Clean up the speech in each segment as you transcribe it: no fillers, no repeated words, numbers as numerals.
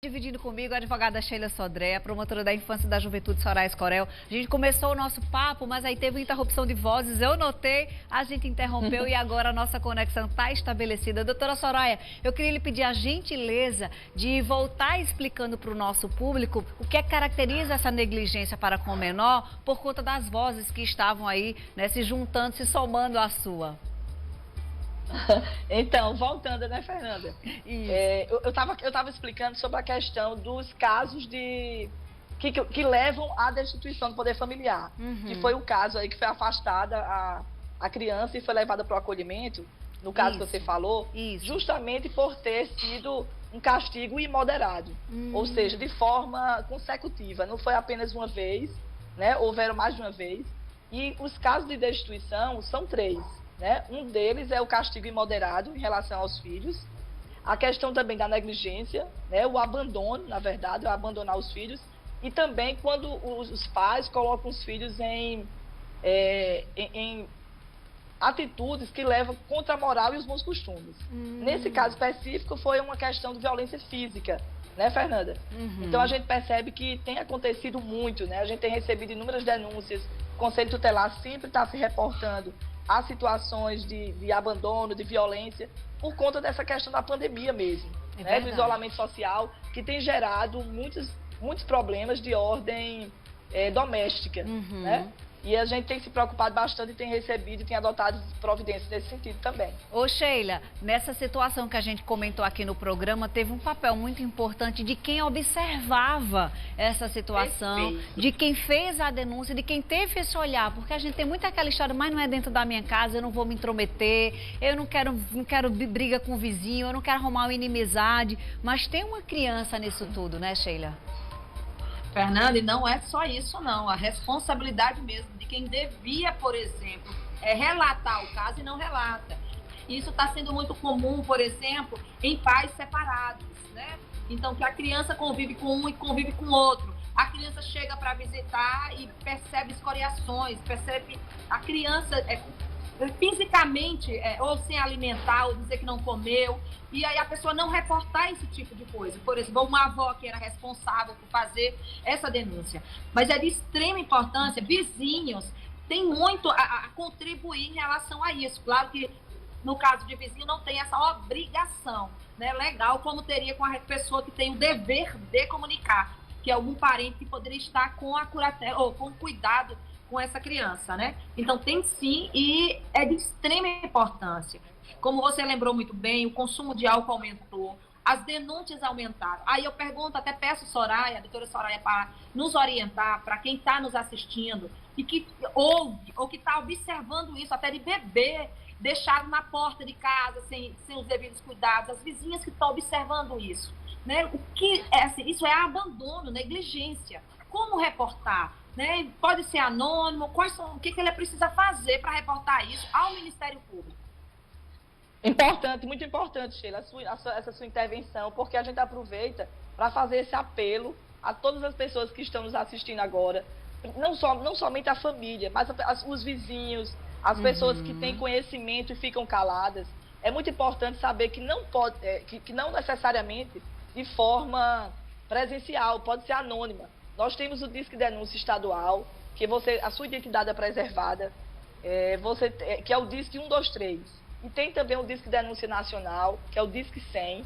Dividindo comigo a advogada Sheila Sodré, a promotora da Infância e da Juventude Soraya Escorel. A gente começou o nosso papo, mas aí teve uma interrupção de vozes, eu notei, a gente interrompeu e agora a nossa conexão está estabelecida. Doutora Soraya, eu queria lhe pedir a gentileza de voltar explicando para o nosso público o que é que caracteriza essa negligência para com o menor por conta das vozes que estavam aí, né, se juntando, se somando à sua. Então, voltando, né, Fernanda? Eu tava explicando sobre a questão dos casos que levam à destituição do poder familiar. Que foi o caso aí que foi afastada a criança e foi levada para o acolhimento, no caso que você falou, justamente por ter sido um castigo imoderado. Ou seja, de forma consecutiva. Não foi apenas uma vez, né? Houveram mais de uma vez. E os casos de destituição são 3. Né? Um deles é o castigo imoderado em relação aos filhos, a questão também da negligência, né? O abandono, na verdade, o abandonar os filhos, e também quando os pais colocam os filhos em atitudes que levam contra a moral e os bons costumes. Nesse caso específico foi uma questão de violência física, né, Fernanda? Então a gente percebe que tem acontecido muito, né? A gente tem recebido inúmeras denúncias, o Conselho Tutelar sempre está se reportando a situações de abandono, de violência, por conta dessa questão da pandemia mesmo, né, do isolamento social, que tem gerado muitos problemas de ordem doméstica, né? E a gente tem se preocupado bastante e tem recebido e tem adotado providências nesse sentido também. Ô Sheila, nessa situação que a gente comentou aqui no programa, teve um papel muito importante de quem observava essa situação, de quem fez a denúncia, de quem teve esse olhar, porque a gente tem muito aquela história, mas não é dentro da minha casa, eu não vou me intrometer, eu não quero briga com o vizinho, eu não quero arrumar uma inimizade, mas tem uma criança nisso tudo, né, Sheila? Fernanda, e não é só isso não, a responsabilidade mesmo de quem devia, por exemplo, relatar o caso e não relata. Isso está sendo muito comum, por exemplo, em pais separados, né? Então, que a criança convive com um e convive com outro. A criança chega para visitar e percebe escoriações, percebe a criança fisicamente ou sem alimentar, ou dizer que não comeu, e aí a pessoa não reportar esse tipo de coisa. Por exemplo, uma avó que era responsável por fazer essa denúncia. Mas é de extrema importância, vizinhos têm muito a contribuir em relação a isso. Claro que no caso de vizinho não tem essa obrigação, né, legal, como teria com a pessoa que tem o dever de comunicar, que é algum parente que poderia estar com a curatela ou com cuidado com essa criança, né? Então tem sim, e é de extrema importância. Como você lembrou muito bem, o consumo de álcool aumentou, as denúncias aumentaram. Aí eu pergunto, até peço Soraya, a doutora Soraya, para nos orientar, para quem está nos assistindo e que ouve ou que está observando isso, até de bebê deixado na porta de casa sem os devidos cuidados, as vizinhas que estão observando isso, né? O que é assim, isso é abandono, negligência. Como reportar? Né? Pode ser anônimo, o que ele precisa fazer para reportar isso ao Ministério Público? Importante, muito importante, Sheila, essa sua intervenção, porque a gente aproveita para fazer esse apelo a todas as pessoas que estão nos assistindo agora, não somente a família, mas os vizinhos, as pessoas que têm conhecimento e ficam caladas. É muito importante saber que não pode, que não necessariamente de forma presencial, pode ser anônima. Nós temos o Disque Denúncia Estadual, que a sua identidade é preservada, que é o Disque 123. E tem também o Disque Denúncia Nacional, que é o Disque 100.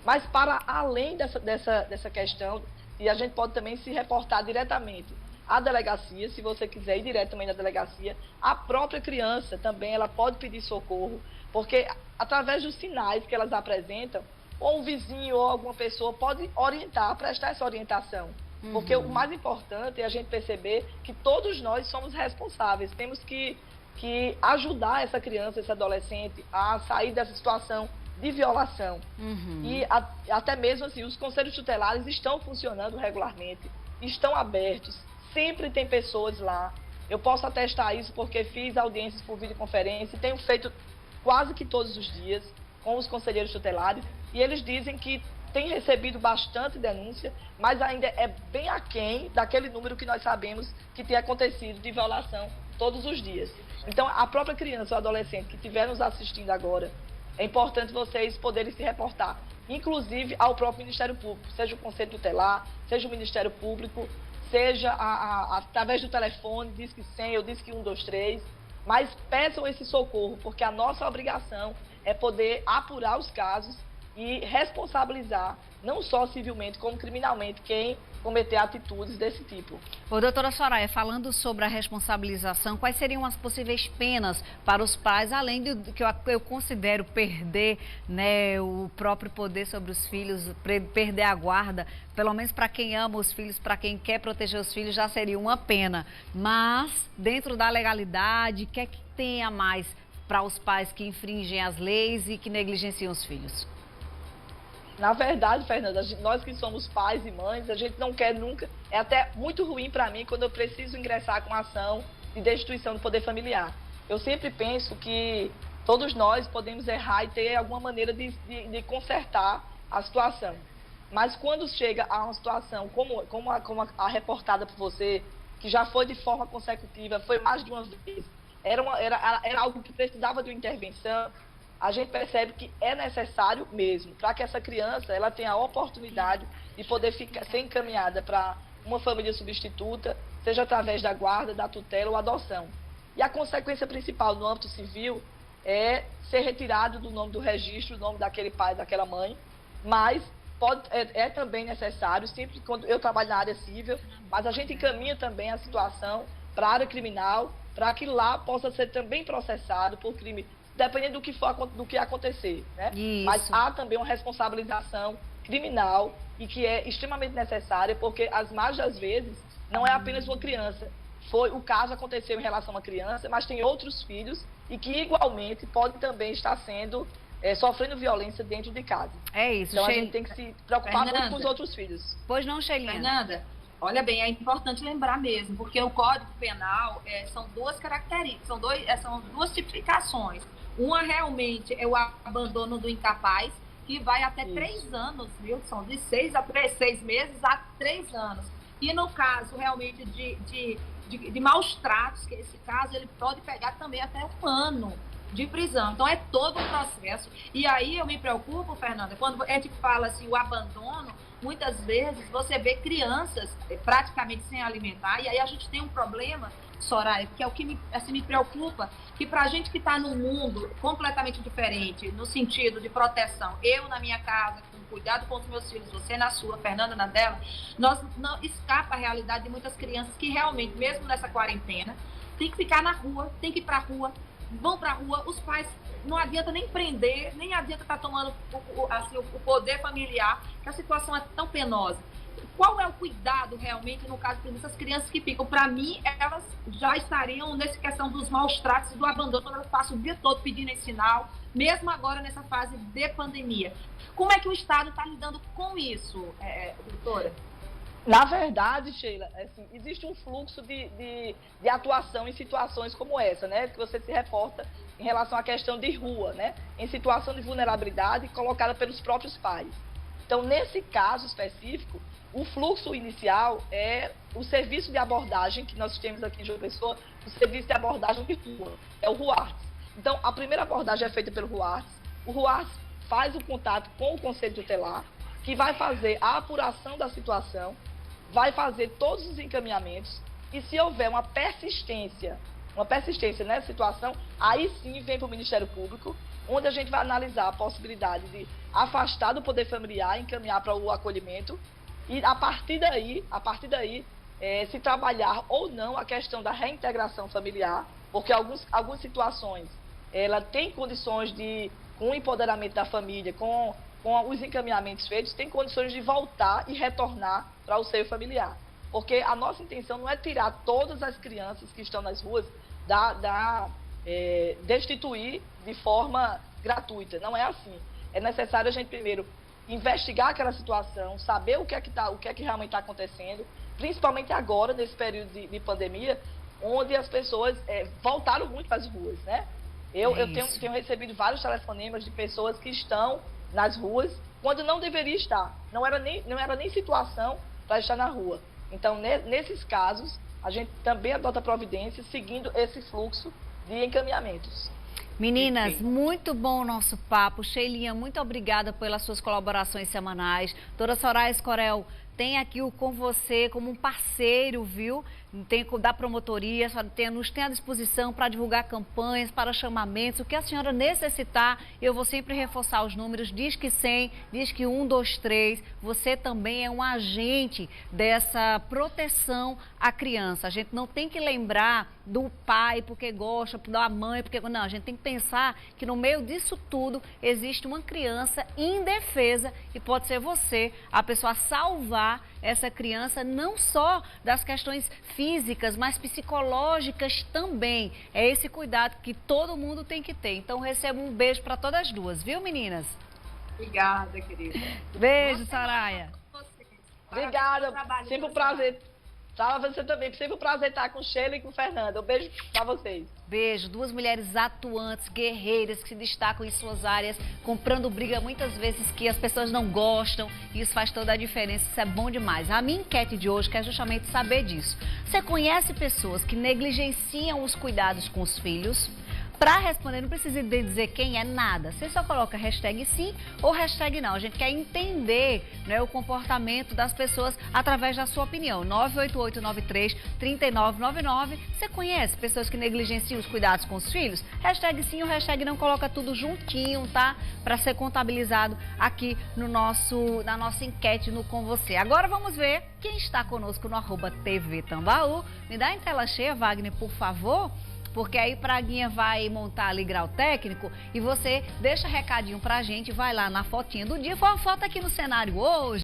Mas para além dessa questão, e a gente pode também se reportar diretamente à delegacia, se você quiser ir diretamente à delegacia, a própria criança também ela pode pedir socorro, porque através dos sinais que elas apresentam, ou um vizinho ou alguma pessoa pode orientar, prestar essa orientação. Porque o mais importante é a gente perceber que todos nós somos responsáveis. Temos que ajudar essa criança, esse adolescente a sair dessa situação de violação. E até mesmo assim, os conselhos tutelares estão funcionando regularmente, estão abertos, sempre tem pessoas lá. Eu posso atestar isso porque fiz audiências por videoconferência e tenho feito quase que todos os dias com os conselheiros tutelares, e eles dizem que tem recebido bastante denúncia, mas ainda é bem aquém daquele número que nós sabemos que tem acontecido de violação todos os dias. Então, a própria criança ou adolescente que estiver nos assistindo agora é importante vocês poderem se reportar, inclusive ao próprio Ministério Público, seja o Conselho Tutelar, seja o Ministério Público, seja através do telefone, Disque 100 ou Disque 123, mas peçam esse socorro, porque a nossa obrigação é poder apurar os casos e responsabilizar, não só civilmente, como criminalmente, quem cometer atitudes desse tipo. Ô, doutora Soraya, falando sobre a responsabilização, quais seriam as possíveis penas para os pais, além do que eu considero perder, né, o próprio poder sobre os filhos, perder a guarda, pelo menos para quem ama os filhos, para quem quer proteger os filhos, já seria uma pena. Mas, dentro da legalidade, o que é que tem a mais para os pais que infringem as leis e que negligenciam os filhos? Na verdade, Fernanda, nós que somos pais e mães, a gente não quer nunca... É até muito ruim para mim quando eu preciso ingressar com ação de destituição do poder familiar. Eu sempre penso que todos nós podemos errar e ter alguma maneira de consertar a situação. Mas quando chega a uma situação como a reportada por você, que já foi de forma consecutiva, foi mais de uma vez, era algo que precisava de uma intervenção, a gente percebe que é necessário mesmo, para que essa criança ela tenha a oportunidade de poder ser encaminhada para uma família substituta, seja através da guarda, da tutela ou adoção. E a consequência principal no âmbito civil é ser retirado do nome do registro, o nome daquele pai, daquela mãe, mas é também necessário, sempre quando eu trabalho na área civil, mas a gente encaminha também a situação para a área criminal, para que lá possa ser também processado por crime, dependendo do que acontecer, né? Mas há também uma responsabilização criminal e que é extremamente necessária, porque as mais das vezes não é apenas uma criança. O caso aconteceu em relação a uma criança, mas tem outros filhos e que igualmente podem também estar sofrendo violência dentro de casa. É isso. Então a gente tem que se preocupar muito com os outros filhos. Pois não, Sheilinha? Fernanda, olha bem, é importante lembrar mesmo, porque o Código Penal são duas características, são duas tipificações. Uma realmente é o abandono do incapaz, que vai até 3 anos, viu? São de 6 meses a 3 anos. E no caso realmente de maus tratos, que esse caso ele pode pegar também até 1 ano de prisão. Então é todo um processo. E aí eu me preocupo, Fernanda, quando a gente fala assim, o abandono, muitas vezes você vê crianças praticamente sem alimentar, e aí a gente tem um problema, Soraya, que é o que me preocupa, que para a gente que está num mundo completamente diferente, no sentido de proteção, eu na minha casa, com cuidado com os meus filhos, você na sua, Fernanda na dela, nós não escapa a realidade de muitas crianças que realmente, mesmo nessa quarentena, tem que ficar na rua, tem que ir para a rua, vão para a rua, os pais não adianta nem prender, nem adianta estar tomando o poder familiar, que a situação é tão penosa. Qual é o cuidado realmente no caso dessas crianças que ficam? Para mim, elas já estariam nessa questão dos maus tratos e do abandono, quando elas passam o dia todo pedindo esse sinal, mesmo agora nessa fase de pandemia. Como é que o Estado está lidando com isso, doutora? Na verdade, Sheila, assim, existe um fluxo de atuação em situações como essa, né? Que você se reporta em relação à questão de rua, né? Em situação de vulnerabilidade colocada pelos próprios pais. Então, nesse caso específico, o fluxo inicial é o serviço de abordagem, que nós temos aqui em João Pessoa, o serviço de abordagem de rua, é o RUARTS. Então, a primeira abordagem é feita pelo RUARTS. O RUARTS faz o contato com o Conselho Tutelar, que vai fazer a apuração da situação, vai fazer todos os encaminhamentos, e se houver uma persistência nessa situação, aí sim vem para o Ministério Público, onde a gente vai analisar a possibilidade de afastar do poder familiar, encaminhar para o acolhimento, e a partir daí se trabalhar ou não a questão da reintegração familiar, porque algumas situações ela tem condições de, com o empoderamento da família, com os encaminhamentos feitos, tem condições de voltar e retornar para o seio familiar. Porque a nossa intenção não é tirar todas as crianças que estão nas ruas, destituir de forma gratuita. Não é assim. É necessário a gente primeiro investigar aquela situação, saber o que é que realmente está acontecendo, principalmente agora, nesse período de pandemia, onde as pessoas voltaram muito para as ruas, né? Eu tenho recebido vários telefonemas de pessoas que estão nas ruas, quando não deveria estar. Não era nem situação para estar na rua. Então, nesses casos, a gente também adota providências seguindo esse fluxo de encaminhamentos. Meninas, Perfeito. muito bom o nosso papo. Sheilinha, muito obrigada pelas suas colaborações semanais. Doutora Soraya Escorel, tem aqui o Com Você como um parceiro, viu? Tem da promotoria, nos tem à disposição para divulgar campanhas, para chamamentos, o que a senhora necessitar. Eu vou sempre reforçar os números, diz que 100, diz que 123. Você também é um agente dessa proteção à criança. A gente não tem que lembrar do pai porque gosta, da mãe porque... Não, a gente tem que pensar que no meio disso tudo existe uma criança indefesa e pode ser você a pessoa a salvar essa criança, não só das questões físicas, mas psicológicas também. É esse cuidado que todo mundo tem que ter. Então, recebo um beijo para todas as duas, viu, meninas? Obrigada, querida. Beijo, Soraya. Obrigada, sempre um prazer. Para você também, sempre um prazer estar com Sheila e com Fernanda. Um beijo para vocês. Beijo, duas mulheres atuantes, guerreiras, que se destacam em suas áreas, comprando briga muitas vezes que as pessoas não gostam, e isso faz toda a diferença, isso é bom demais. A minha enquete de hoje quer justamente saber disso. Você conhece pessoas que negligenciam os cuidados com os filhos? Para responder, não precisa dizer quem é nada. Você só coloca hashtag sim ou hashtag não. A gente quer entender, né, o comportamento das pessoas através da sua opinião. 98893-3999. Você conhece pessoas que negligenciam os cuidados com os filhos? Hashtag sim ou hashtag não, coloca tudo juntinho, tá? Para ser contabilizado aqui no na nossa enquete no Com Você. Agora vamos ver quem está conosco no @TV Tambaú. Me dá em tela cheia, Wagner, por favor. Porque aí Praguinha vai montar ali grau técnico e você deixa recadinho pra gente, vai lá na fotinha do dia. Foi uma foto aqui no cenário hoje.